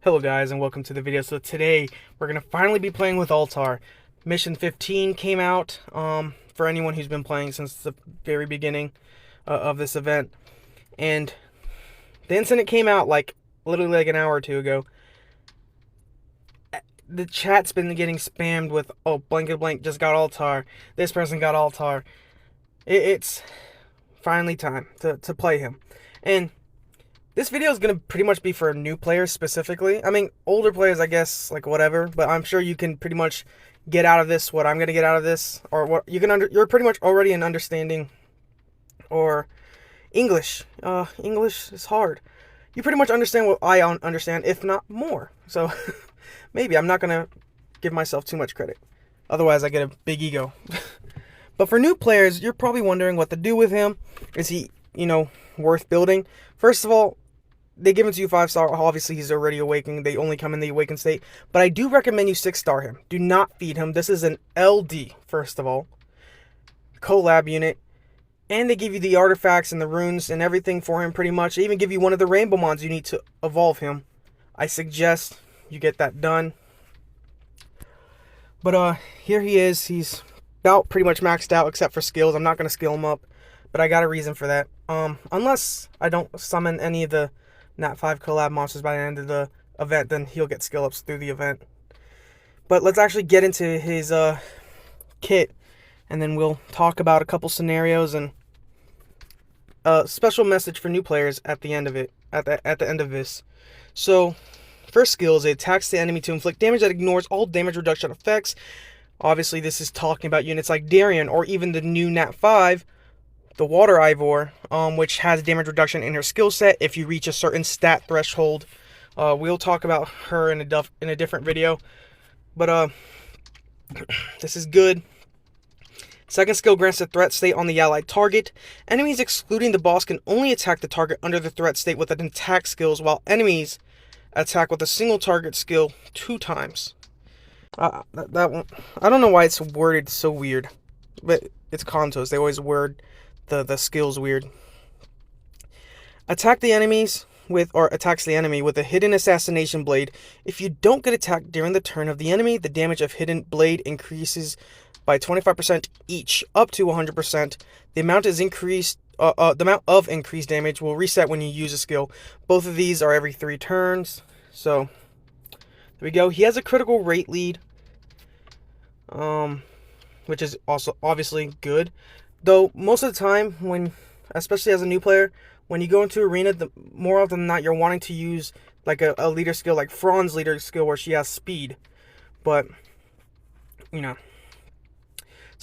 Hello guys and welcome to the video. So today we're going to finally be playing with Altair. Mission 15 came out for anyone who's been playing since the very beginning of this event. And the incident came out literally like an hour or two ago. The chat's been getting spammed with, oh, blanket blank just got Altair. This person got Altair. It's finally time to play him. And this video is going to pretty much be for new players specifically. I mean, older players, I guess, like whatever. But I'm sure you can pretty much get out of this what I'm going to get out of this. Or what you can you're pretty much already in understanding. Or English. English is hard. You pretty much understand what I understand, if not more. So, maybe. I'm not going to give myself too much credit. Otherwise, I get a big ego. But for new players, you're probably wondering what to do with him. Is he, worth building? First of all, they give him to you 5-star. Obviously, he's already awakening. They only come in the awakened state. But I do recommend you 6-star him. Do not feed him. This is an LD, first of all. Collab unit. And they give you the artifacts and the runes and everything for him pretty much. They even give you one of the rainbow mons you need to evolve him. I suggest you get that done. But here he is. He's about pretty much maxed out except for skills. I'm not going to skill him up. But I got a reason for that. Unless I don't summon any of the Nat 5 collab monsters by the end of the event, then he'll get skill ups through the event. But let's actually get into his kit, and then we'll talk about a couple scenarios and a special message for new players at the end of it. At the end of this. So, first skill is it attacks the enemy to inflict damage that ignores all damage reduction effects. Obviously, this is talking about units like Darien or even the new Nat 5. The Water Ivor, which has damage reduction in her skill set if you reach a certain stat threshold. We'll talk about her in a different video. But this is good. Second skill grants a threat state on the allied target. Enemies excluding the boss can only attack the target under the threat state with an attack skills, while enemies attack with a single target skill 2 times. That one, I don't know why it's worded so weird, but it's Kantos. They always word the skills weird. Attacks the enemy with a hidden assassination blade. If you don't get attacked during the turn of the enemy, the damage of hidden blade increases by 25% each, up to 100%. The amount is increased. The amount of increased damage will reset when you use a skill. Both of these are every 3 turns. So there we go. He has a critical rate lead, which is also obviously good. Though, most of the time, especially as a new player, when you go into arena, more often than not, you're wanting to use like a leader skill, like Fran's leader skill, where she has speed. But, So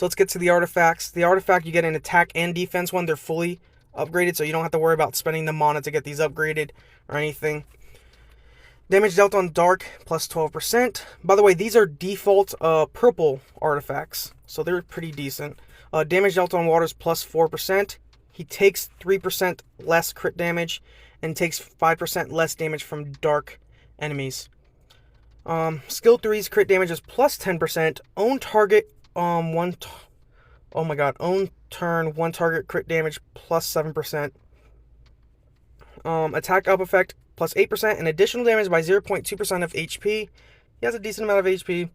let's get to the artifacts. The artifact, you get an attack and defense one. They're fully upgraded, so you don't have to worry about spending the mana to get these upgraded or anything. Damage dealt on dark, plus 12%. By the way, these are default purple artifacts, so they're pretty decent. Damage dealt on waters plus 4%. He takes 3% less crit damage and takes 5% less damage from dark enemies. Skill 3's crit damage is plus 10%. Own target own turn, 1 target crit damage plus 7%. Attack up effect plus 8% and additional damage by 0.2% of HP. He has a decent amount of HP.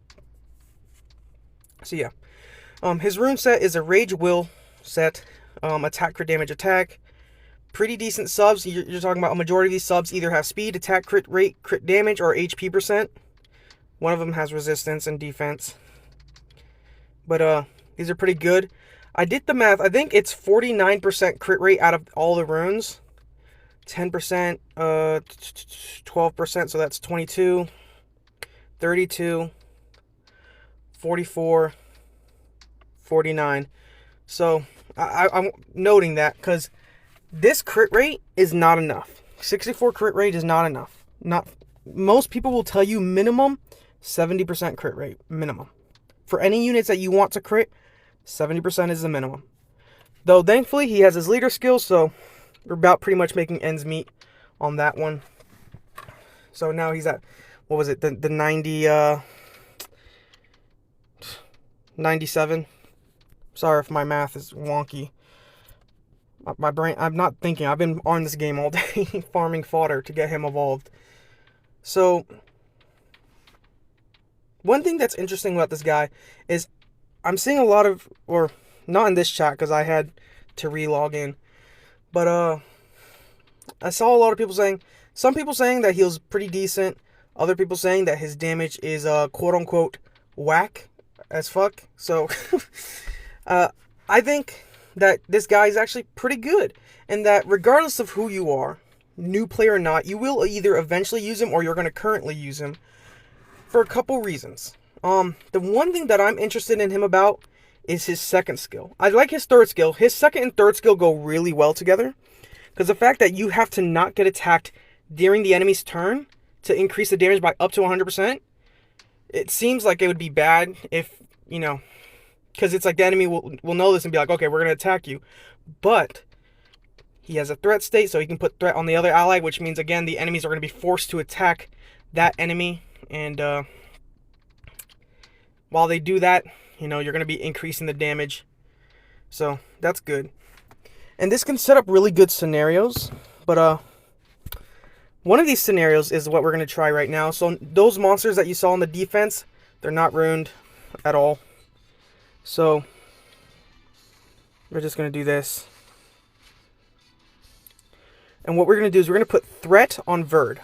So yeah. His rune set is a Rage Will set. Attack, crit damage, attack. Pretty decent subs. You're talking about a majority of these subs either have speed, attack, crit rate, crit damage, or HP percent. One of them has resistance and defense. But these are pretty good. I did the math. I think it's 49% crit rate out of all the runes. 10%, 12%, so that's 22, 32, 44, 49. So I'm noting that because this crit rate is not enough. 64 crit rate is not enough. Most people will tell you minimum 70% crit rate minimum. For any units that you want to crit, 70% is the minimum. Though thankfully he has his leader skill, so we're about pretty much making ends meet on that one. So now he's at, what was it, the 97. Sorry if my math is wonky. My brain, I'm not thinking. I've been on this game all day farming fodder to get him evolved. So, one thing that's interesting about this guy is I'm seeing a lot of, or not in this chat because I had to re-log in, but I saw a lot of people saying, some people saying that he was pretty decent, other people saying that his damage is quote unquote whack as fuck. So I think that this guy is actually pretty good, and that regardless of who you are, new player or not, you will either eventually use him or you're going to currently use him for a couple reasons. The one thing that I'm interested in him about is his second skill. I like his third skill. His second and third skill go really well together, because the fact that you have to not get attacked during the enemy's turn to increase the damage by up to 100%, it seems like it would be bad if, because it's like the enemy will know this and be like, okay, we're going to attack you. But he has a threat state, so he can put threat on the other ally, which means, again, the enemies are going to be forced to attack that enemy. And while they do that, you're going to be increasing the damage. So that's good. And this can set up really good scenarios. But one of these scenarios is what we're going to try right now. So those monsters that you saw in the defense, they're not ruined at all. So we're just going to do this. And what we're going to do is we're going to put threat on Verd.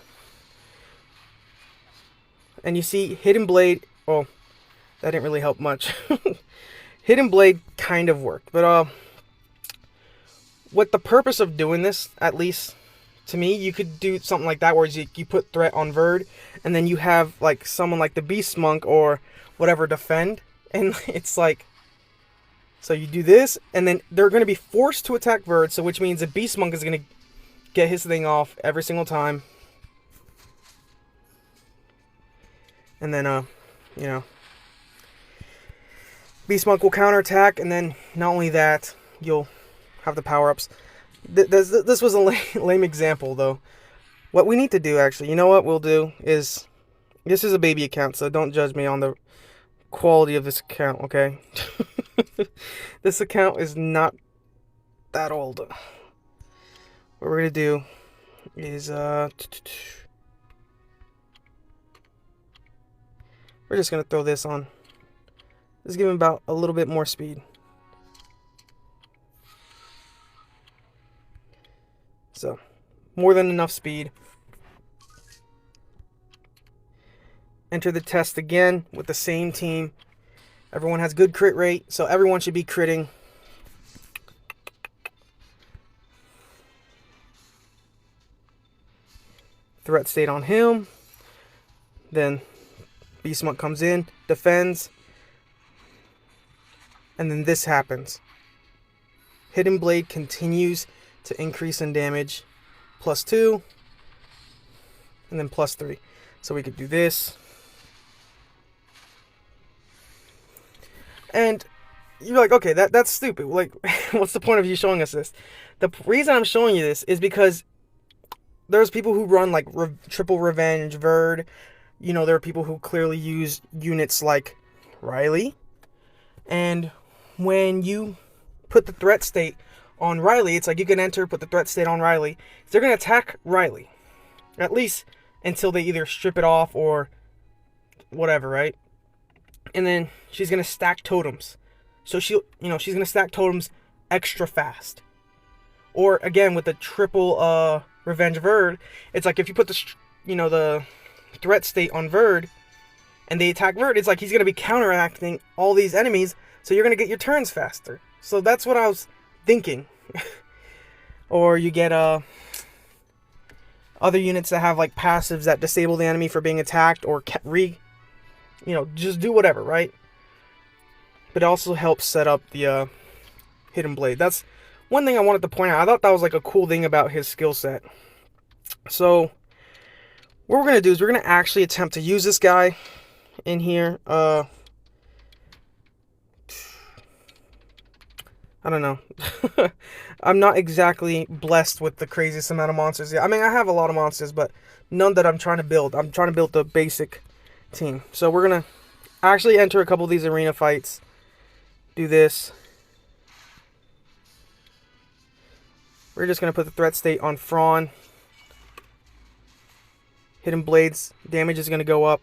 And you see Hidden Blade. Oh, that didn't really help much. Hidden Blade kind of worked. But what the purpose of doing this, at least to me, you could do something like that where you put threat on Verd, and then you have like someone like the Beast Monk or whatever defend. And it's like, so you do this, and then they're going to be forced to attack Verd, so which means the Beast Monk is going to get his thing off every single time. And then, Beast Monk will counterattack, and then not only that, you'll have the power-ups. This was a lame example, though. What we need to do, actually, you know what we'll do is, this is a baby account, so don't judge me on the quality of this account, okay? This account is not that old. What we're going to do is, we're just going to throw this on. Let's give him about a little bit more speed. So, more than enough speed. Enter the test again with the same team. Everyone has good crit rate, so everyone should be critting. Threat state on him. Then Beast Monk comes in, defends. And then this happens. Hidden Blade continues to increase in damage. +2. And then +3. So we could do this. And you're like, okay, that's stupid. Like, what's the point of you showing us this? The reason I'm showing you this is because there's people who run like triple revenge, Verd. There are people who clearly use units like Riley. And when you put the threat state on Riley, it's like you can enter, put the threat state on Riley. They're going to attack Riley. At least until they either strip it off or whatever, right? And then she's going to stack totems. So she's going to stack totems extra fast. Or again, with the triple Revenge Verd, it's like if you put the threat state on Verd and they attack Verd, it's like he's going to be counteracting all these enemies, so you're going to get your turns faster. So that's what I was thinking. Or you get other units that have like passives that disable the enemy for being attacked, or just do whatever, right? But it also helps set up the Hidden Blade. That's one thing I wanted to point out. I thought that was like a cool thing about his skill set. So what we're going to do is we're going to actually attempt to use this guy in here. I don't know. I'm not exactly blessed with the craziest amount of monsters yet. I mean, I have a lot of monsters, but none that I'm trying to build. I'm trying to build the basic team. So we're going to actually enter a couple of these arena fights. Do this. We're just going to put the threat state on Thrawn. Hidden blades, damage is going to go up.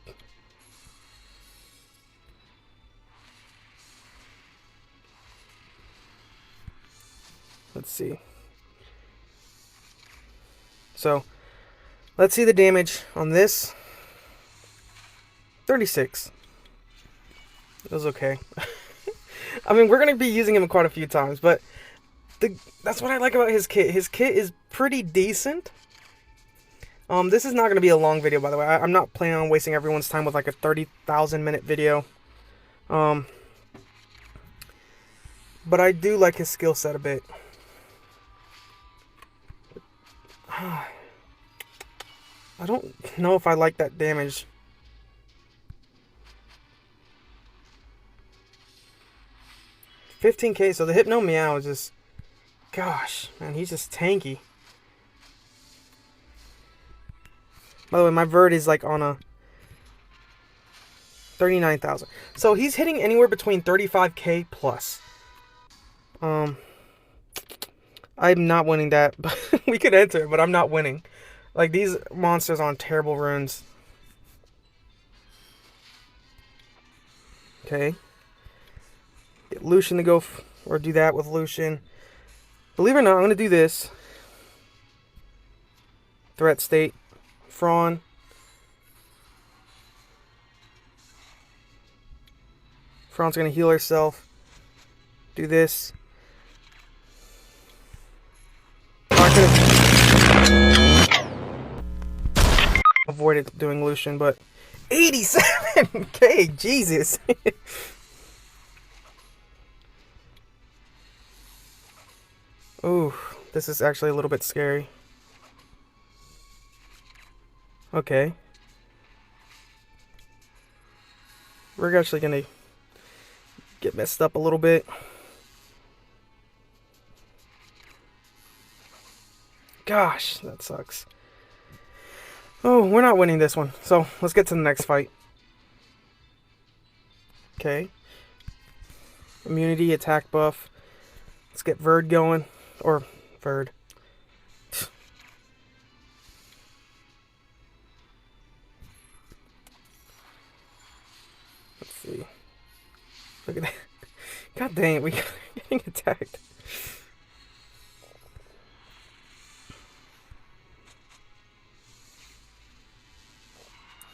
Let's see. So, let's see the damage on this. 36. It was okay. I mean, we're going to be using him quite a few times, but that's what I like about his kit. His kit is pretty decent. This is not going to be a long video, by the way. I'm not planning on wasting everyone's time with like a 30,000 minute video. But I do like his skill set a bit. I don't know if I like that damage. $15K, so the Hypno Meow is just... Gosh, man, he's just tanky. By the way, my vert is like on a 39,000. So he's hitting anywhere between 35K plus. I'm not winning that. We could enter, but I'm not winning. Like, these monsters on terrible runes. Okay. Get Lucian to go, or do that with Lucian. Believe it or not, I'm going to do this. Threat state. Fraun. Fraun's going to heal herself. Do this. Avoided doing Lucian, but 87K, Jesus. Ooh, this is actually a little bit scary. Okay. We're actually gonna get messed up a little bit. Gosh, that sucks. Oh, we're not winning this one. So, let's get to the next fight. Okay. Immunity, attack buff. Let's get Verd going. Or, Verd. Let's see. Look at that. God dang it, we're getting attacked.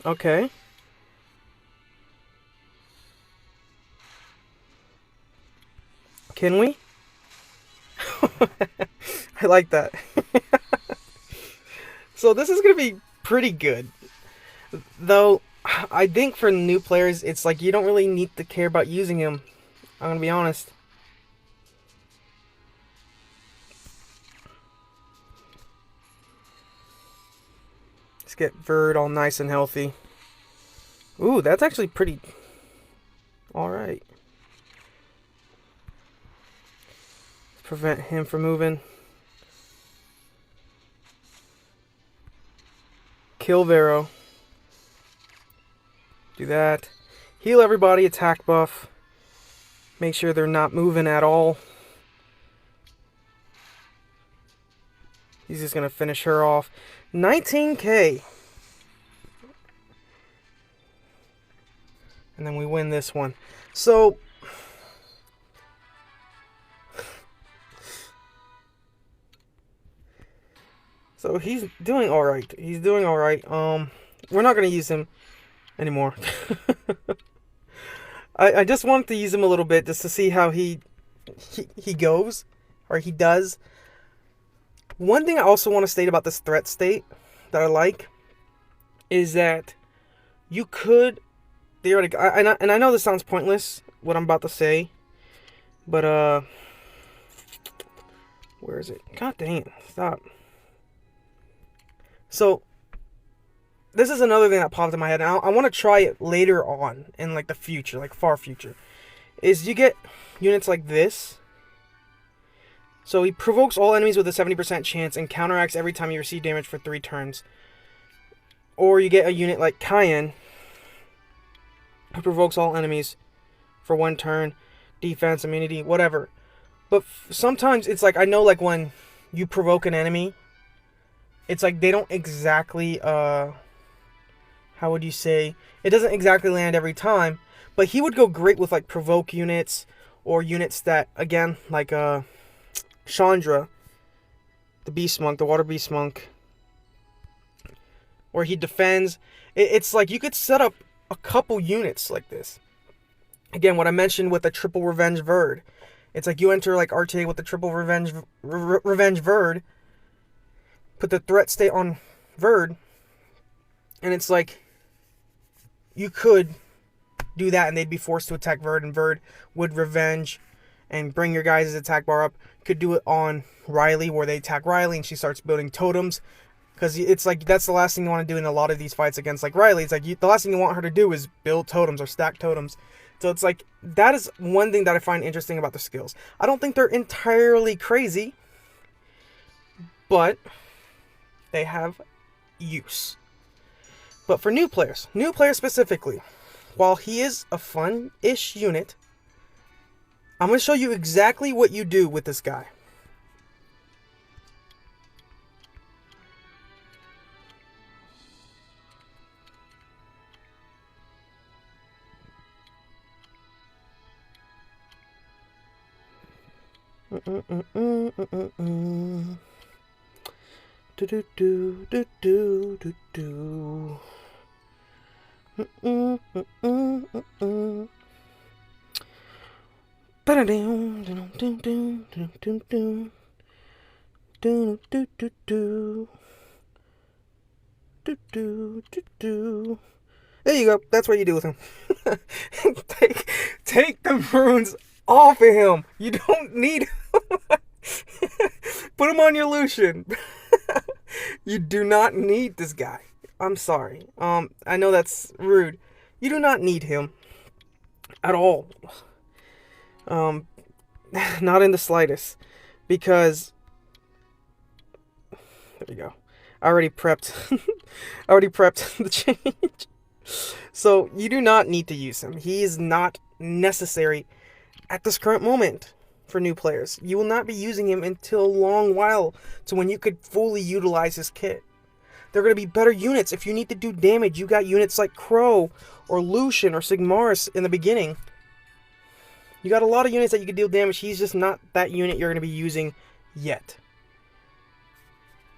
Okay. Can we? I like that. So this is going to be pretty good. Though, I think for new players, it's like you don't really need to care about using him. I'm going to be honest. Let's get Verd all nice and healthy. Ooh, that's actually pretty... Alright. Prevent him from moving. Kill Vero. Do that. Heal everybody, attack buff. Make sure they're not moving at all. He's just going to finish her off. 19K. And then we win this one. So... So he's doing alright. He's doing alright. We're not going to use him anymore. I just wanted to use him a little bit just to see how he goes. Or he does. One thing I also want to state about this threat state that I like is that you could theoretically, and I know this sounds pointless, what I'm about to say, but where is it? God dang it, stop. So, this is another thing that popped in my head, and I want to try it later on, in like the future, like far future, is you get units like this. So he provokes all enemies with a 70% chance and counteracts every time you receive damage for 3 turns. Or you get a unit like Cayenne, who provokes all enemies for 1 turn, defense, immunity, whatever. But sometimes it's like, I know like when you provoke an enemy, it's like they don't exactly how would you say, it doesn't exactly land every time, but he would go great with like provoke units or units that, again, like Chandra, the Beast Monk, the Water Beast Monk, where he defends. It's like you could set up a couple units like this. Again, what I mentioned with the triple Revenge Verd. It's like you enter like RTA with the triple Revenge Verd, put the threat state on Verd, and it's like you could do that and they'd be forced to attack Verd, and Verd would revenge and bring your guys' attack bar up. Could do it on Riley where they attack Riley and she starts building totems. Because it's like, that's the last thing you want to do in a lot of these fights against like Riley. It's like, the last thing you want her to do is build totems or stack totems. So it's like, that is one thing that I find interesting about the skills. I don't think they're entirely crazy, but they have use. But for new players specifically, while he is a fun-ish unit, I'm going to show you exactly what you do with this guy. There you go. That's what you do with him. Take the runes off of him. You don't need him. Put him on your Lucian. You do not need this guy. I'm sorry. I know that's rude. You do not need him at all. Not in the slightest. Because there you go. I already prepped the change. So you do not need to use him. He is not necessary at this current moment for new players. You will not be using him until a long while to when you could fully utilize his kit. They're going to be better units. If you need to do damage, you got units like Crow or Lucian or Sigmaris in the beginning. You got a lot of units that you can deal damage. He's just not that unit you're going to be using yet.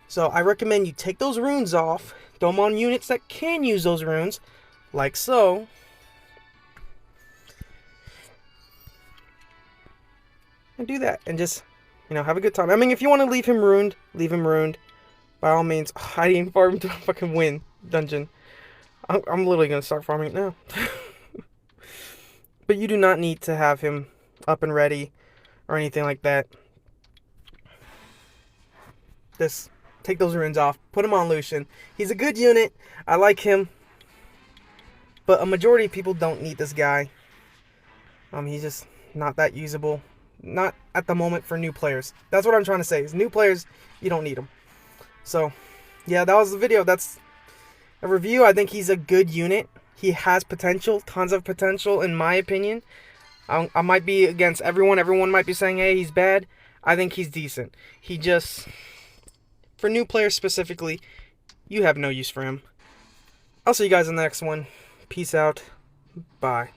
So I recommend you take those runes off, throw them on units that can use those runes, like so. And do that, and just, have a good time. I mean, if you want to leave him ruined, leave him ruined. By all means, I didn't farm to fucking win dungeon. I'm literally going to start farming it now. But you do not need to have him up and ready or anything like that. Just take those runes off, put him on Lucian. He's a good unit. I like him. But a majority of people don't need this guy. He's just not that usable. Not at the moment for new players. That's what I'm trying to say. Is new players, you don't need them. So, yeah, that was the video. That's a review. I think he's a good unit. He has potential, tons of potential, in my opinion. I might be against everyone. Everyone might be saying, hey, he's bad. I think he's decent. He just, for new players specifically, you have no use for him. I'll see you guys in the next one. Peace out. Bye.